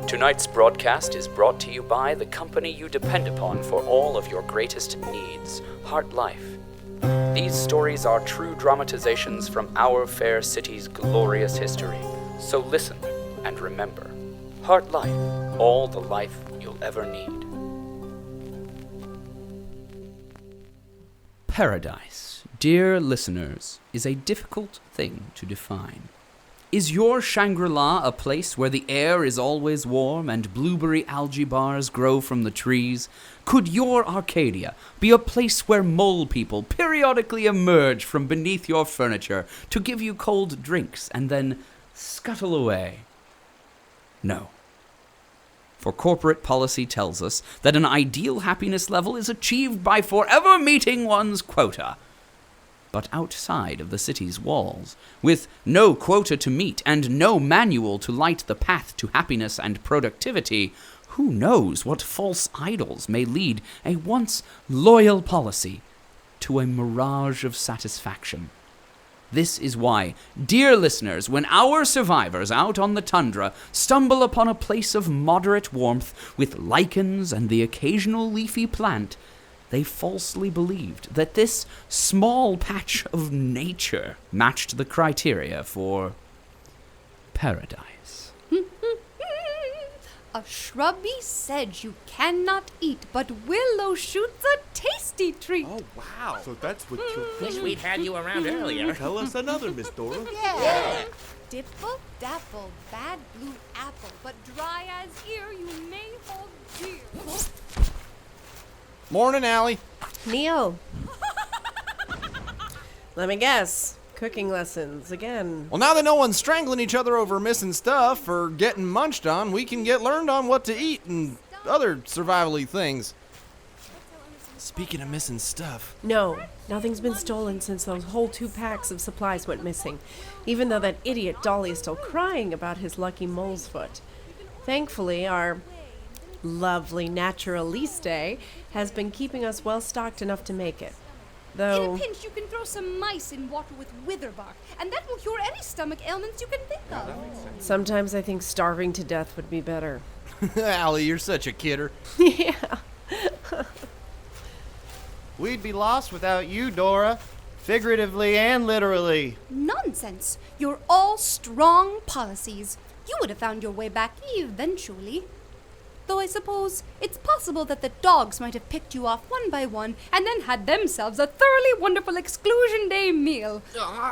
Tonight's broadcast is brought to you by the company you depend upon for all of your greatest needs, HartLife. These stories are true dramatizations from our fair city's glorious history. So listen and remember, HartLife, all the life you'll ever need. Paradise, dear listeners, is a difficult thing to define. Is your Shangri-La a place where the air is always warm and blueberry algae bars grow from the trees? Could your Arcadia be a place where mole people periodically emerge from beneath your furniture to give you cold drinks and then scuttle away? No. For corporate policy tells us that an ideal happiness level is achieved by forever meeting one's quota. But outside of the city's walls, with no quota to meet and no manual to light the path to happiness and productivity, who knows what false idols may lead a once loyal policy to a mirage of satisfaction. This is why, dear listeners, when our survivors out on the tundra stumble upon a place of moderate warmth with lichens and the occasional leafy plant, they falsely believed that this small patch of nature matched the criteria for paradise. A shrubby sedge you cannot eat, but willow shoots a tasty treat. Oh, wow. So that's what you... Wish we'd had you around earlier. Tell us another, Miss Dora. Yeah. Dipple, dapple, bad blue apple, but dry as ear you may hold dear. Morning, Allie. Neal. Let me guess. Cooking lessons again. Well, now that no one's strangling each other over missing stuff or getting munched on, we can get learned on what to eat and other survival-y things. Speaking of missing stuff... No, nothing's been stolen since those whole 2 packs of supplies went missing, even though that idiot Dolly is still crying about his lucky mole's foot. Thankfully, our lovely naturalist has been keeping us well-stocked enough to make it. Though... In a pinch, you can throw some mice in water with wither bark, and that will cure any stomach ailments you can think of. Sometimes I think starving to death would be better. Allie, you're such a kidder. Yeah. We'd be lost without you, Dora. Figuratively and literally. Nonsense. You're all strong policies. You would have found your way back eventually. Though I suppose it's possible that the dogs might have picked you off one by one and then had themselves a thoroughly wonderful Exclusion Day meal.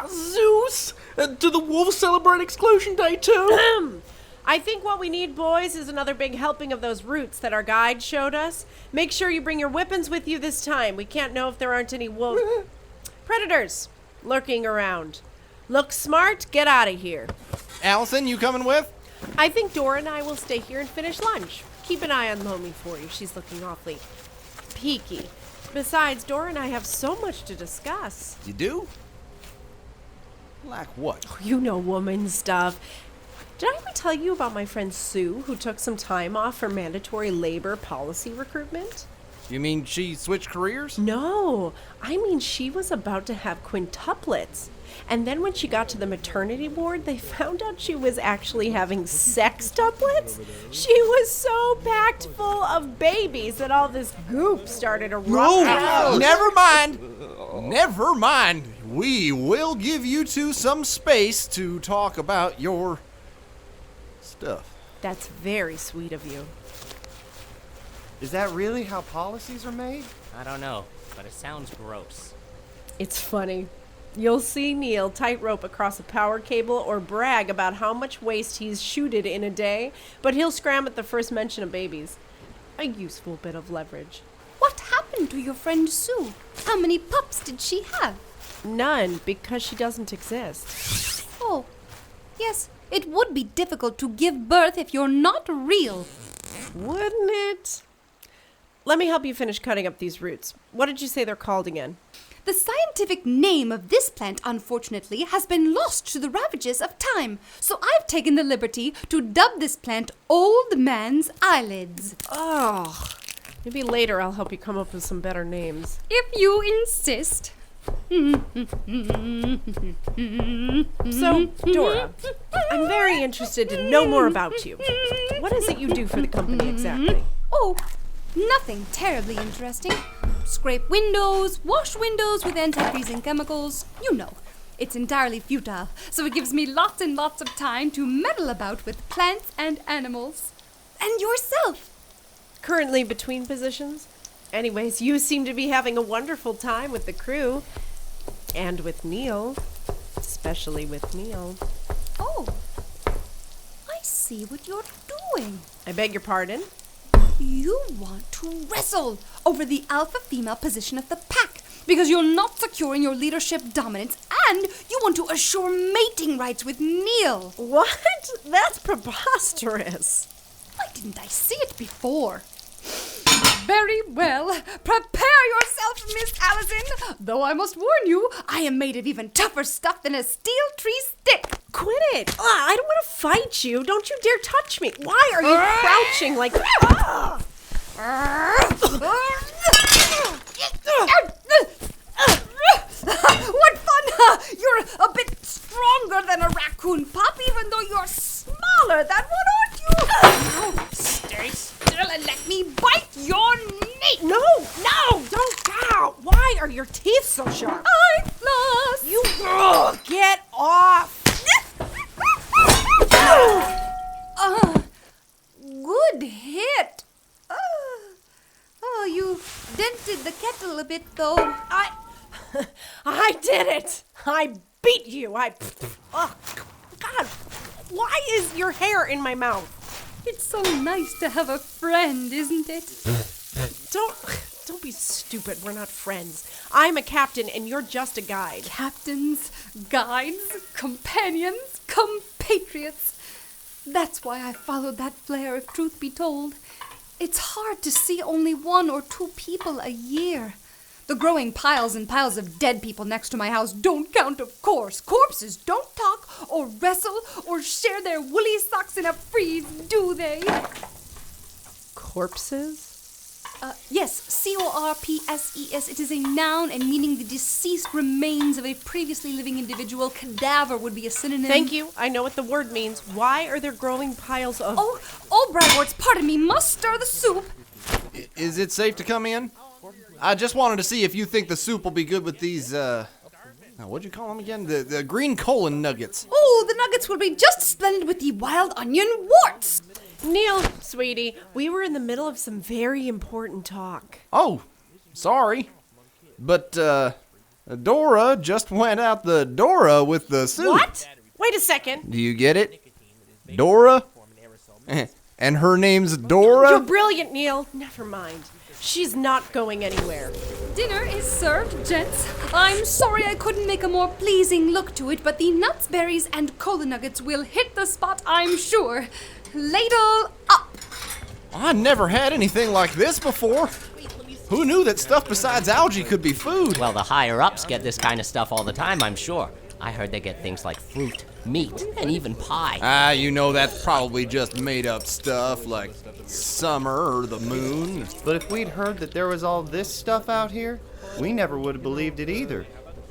Zeus! Do the wolves celebrate Exclusion Day too? I think what we need, boys, is another big helping of those roots that our guide showed us. Make sure you bring your weapons with you this time. We can't know if there aren't any predators lurking around. Look smart, get out of here. Alison, you coming with? I think Dora and I will stay here and finish lunch. Keep an eye on Lomi for you. She's looking awfully peaky. Besides, Dora and I have so much to discuss. You do? Like what? Oh, you know woman stuff. Did I ever tell you about my friend Sue, who took some time off for mandatory labor policy recruitment? You mean she switched careers? No, I mean she was about to have quintuplets. And then when she got to the maternity ward, they found out she was actually having sextuplets. She was so packed full of babies that all this goop started erupting out. No, never mind. Never mind. We will give you two some space to talk about your stuff. That's very sweet of you. Is that really how policies are made? I don't know, but it sounds gross. It's funny. You'll see Neal tightrope across a power cable or brag about how much waste he's shooted in a day, but he'll scram at the first mention of babies. A useful bit of leverage. What happened to your friend Sue? How many pups did she have? None, because she doesn't exist. Oh, yes, it would be difficult to give birth if you're not real. Wouldn't it? Let me help you finish cutting up these roots. What did you say they're called again? The scientific name of this plant, unfortunately, has been lost to the ravages of time, so I've taken the liberty to dub this plant Old Man's Eyelids. Oh, maybe later I'll help you come up with some better names. If you insist. So, Dora, I'm very interested to know more about you. What is it you do for the company exactly? Oh, nothing terribly interesting. Scrape windows, wash windows with anti-freezing chemicals. You know, it's entirely futile, so it gives me lots and lots of time to meddle about with plants and animals. And yourself. Currently between positions? Anyways, you seem to be having a wonderful time with the crew. And with Neal. Especially with Neal. Oh, I see what you're doing. I beg your pardon? You want to wrestle over the alpha-female position of the pack because you're not securing your leadership dominance, and you want to assure mating rights with Neal. What? That's preposterous. Why didn't I see it before? Very well. Prepare yourself, Miss Alison. Though I must warn you, I am made of even tougher stuff than a steel tree stick. Quit it. I don't want to fight you. Don't you dare touch me. Why are you crouching like... What fun! You're a bit stronger than a raccoon pup, even though you're smaller than one, aren't you? Now, stay still and let me bite your knee. No, don't. Ow. Why are your teeth so sharp? I'm lost. You get off. Good hit. Oh, you dented the kettle a bit, though. I did it. I beat you. Oh, God. Why is your hair in my mouth? It's so nice to have a friend, isn't it? Don't be stupid. We're not friends. I'm a captain and you're just a guide. Captains, guides, companions, compatriots. That's why I followed that flare, if truth be told. It's hard to see only 1 or 2 people a year. The growing piles and piles of dead people next to my house don't count, of course. Corpses don't talk or wrestle or share their woolly socks in a freeze, do they? Corpses? Yes, corpses. It is a noun and meaning the deceased remains of a previously living individual. Cadaver would be a synonym. Thank you. I know what the word means. Why are there growing piles of... Oh, Bragwarts, pardon me, must stir the soup. Is it safe to come in? I just wanted to see if you think the soup will be good with these, what'd you call them again? The green colon nuggets. Oh, the nuggets will be just splendid with the wild onion warts. Neal, sweetie, we were in the middle of some very important talk. Oh, sorry. But, Dora just went out the Dora with the soup. What? Wait a second. Do you get it? Dora? And her name's Dora? You're brilliant, Neal. Never mind. She's not going anywhere. Dinner is served, gents. I'm sorry I couldn't make a more pleasing look to it, but the nuts, berries, and cola nuggets will hit the spot, I'm sure. Ladle up. I never had anything like this before. Who knew that stuff besides algae could be food? Well, the higher-ups get this kind of stuff all the time, I'm sure. I heard they get things like fruit, meat, and even pie. You know that's probably just made-up stuff like summer or the moon. But if we'd heard that there was all this stuff out here, we never would have believed it either.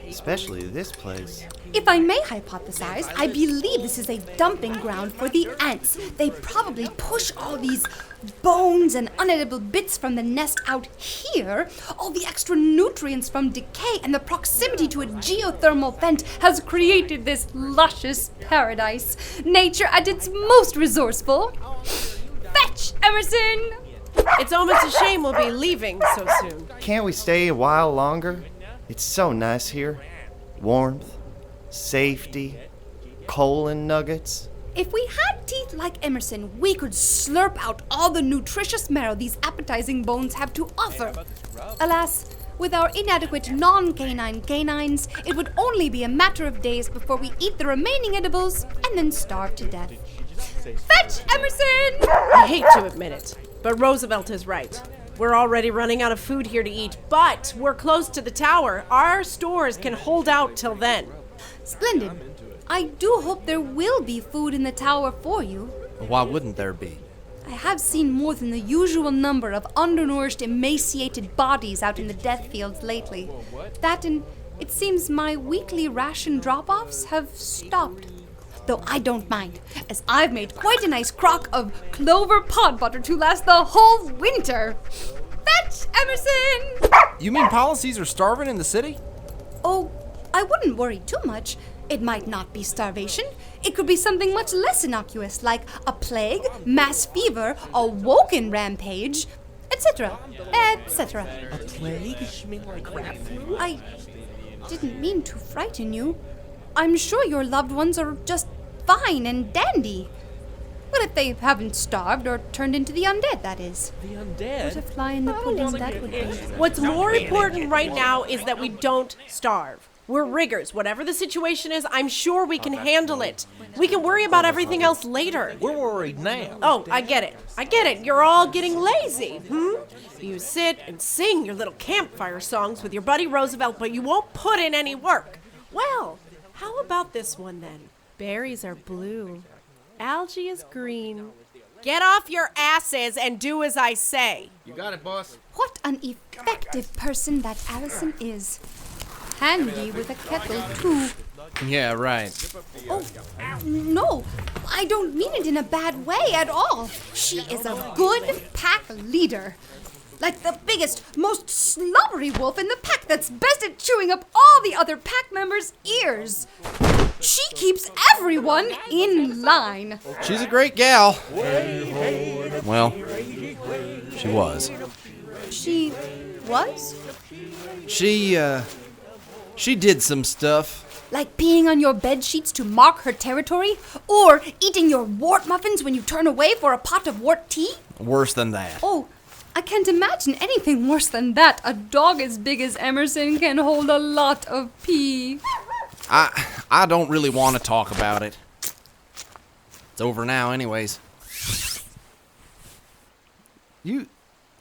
Especially this place. If I may hypothesize, I believe this is a dumping ground for the ants. They probably push all these bones and unedible bits from the nest out here. All the extra nutrients from decay and the proximity to a geothermal vent has created this luscious paradise. Nature at its most resourceful. Fetch, Emerson! It's almost a shame we'll be leaving so soon. Can't we stay a while longer? It's so nice here. Warmth, safety, colon nuggets. If we had teeth like Emerson, we could slurp out all the nutritious marrow these appetizing bones have to offer. Alas, with our inadequate non-canine canines, it would only be a matter of days before we eat the remaining edibles and then starve to death. Fetch, Emerson! I hate to admit it, but Roosevelt is right. We're already running out of food here to eat, but we're close to the tower. Our stores can hold out till then. Splendid. I do hope there will be food in the tower for you. Why wouldn't there be? I have seen more than the usual number of undernourished, emaciated bodies out in the death fields lately. That and It seems my weekly ration drop-offs have stopped. Though I don't mind, as I've made quite a nice crock of clover pod butter to last the whole winter. Fetch, Emerson! You mean policies are starving in the city? Oh, I wouldn't worry too much. It might not be starvation. It could be something much less innocuous, like a plague, mass fever, a woken rampage, etc., etc. A plague? You mean like rat flu? I didn't mean to frighten you. I'm sure your loved ones are just fine and dandy. Well, if they haven't starved or turned into the undead, that is. The What undead? a fly in the pudding that would be. What's more important right now is that we don't starve. We're riggers. Whatever the situation is, I'm sure we can handle it. We can worry about everything else later. We're worried now. Oh, I get it. You're all getting lazy, You sit and sing your little campfire songs with your buddy Roosevelt, but you won't put in any work. Well, how about this one then? Berries are blue. Algae is green. Get off your asses and do as I say. You got it, boss. What an effective person that Alison is. Handy with a kettle, too. Yeah, right. Oh, no, I don't mean it in a bad way at all. She is a good pack leader. Like the biggest, most slobbery wolf in the pack that's best at chewing up all the other pack members' ears. She keeps everyone in line. She's a great gal. Well, she was. She was? She did some stuff. Like peeing on your bed sheets to mark her territory? Or eating your wart muffins when you turn away for a pot of wart tea? Worse than that. Oh, I can't imagine anything worse than that. A dog as big as Emerson can hold a lot of pee. I don't really want to talk about it. It's over now anyways. You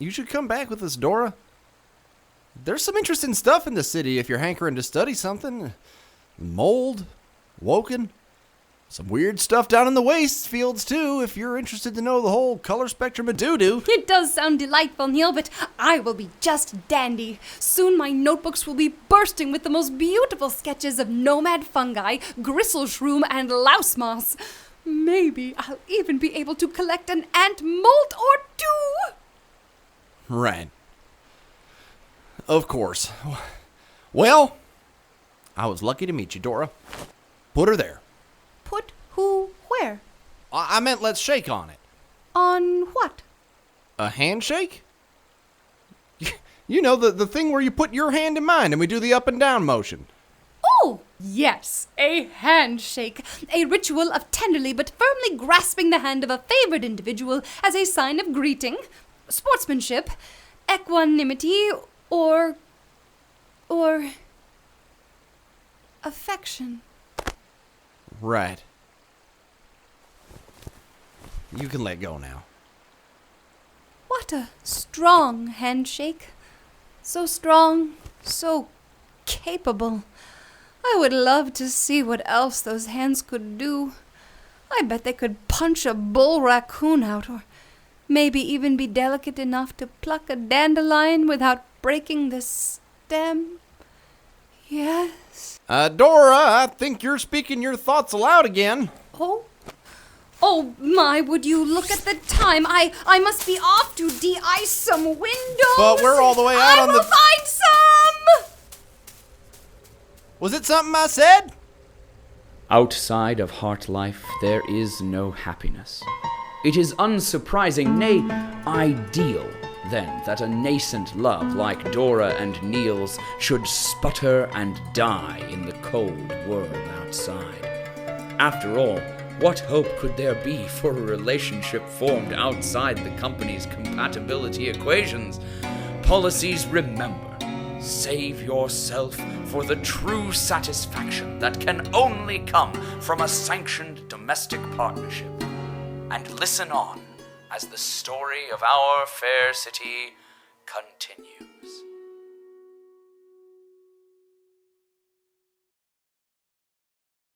should come back with us, Dora. There's some interesting stuff in the city if you're hankering to study something. Mold, woken, some weird stuff down in the waste fields too, if you're interested to know the whole color spectrum of doo-doo. It does sound delightful, Neal, but I will be just dandy. Soon my notebooks will be bursting with the most beautiful sketches of nomad fungi, gristleshroom, and louse moss. Maybe I'll even be able to collect an ant molt or two. Right. Of course. Well, I was lucky to meet you, Dora. Put her there. Put who where? I meant let's shake on it. On what? A handshake? You know, the thing where you put your hand in mine and we do the up and down motion. Oh, yes, a handshake. A ritual of tenderly but firmly grasping the hand of a favored individual as a sign of greeting, sportsmanship, equanimity, or affection. Right. You can let go now. What a strong handshake. So strong, so capable. I would love to see what else those hands could do. I bet they could punch a bull raccoon out, or maybe even be delicate enough to pluck a dandelion without breaking the stem. Yes. Dora, I think you're speaking your thoughts aloud again. Oh my, would you look at the time? I must be off to de-ice some windows. But we're all the way out on the... I will find some! Was it something I said? Outside of HartLife, there is no happiness. It is unsurprising, nay, ideal, then, that a nascent love like Dora and Neal's should sputter and die in the cold world outside. After all, what hope could there be for a relationship formed outside the company's compatibility equations? Policies, remember. Save yourself for the true satisfaction that can only come from a sanctioned domestic partnership. And listen on as the story of our fair city continues.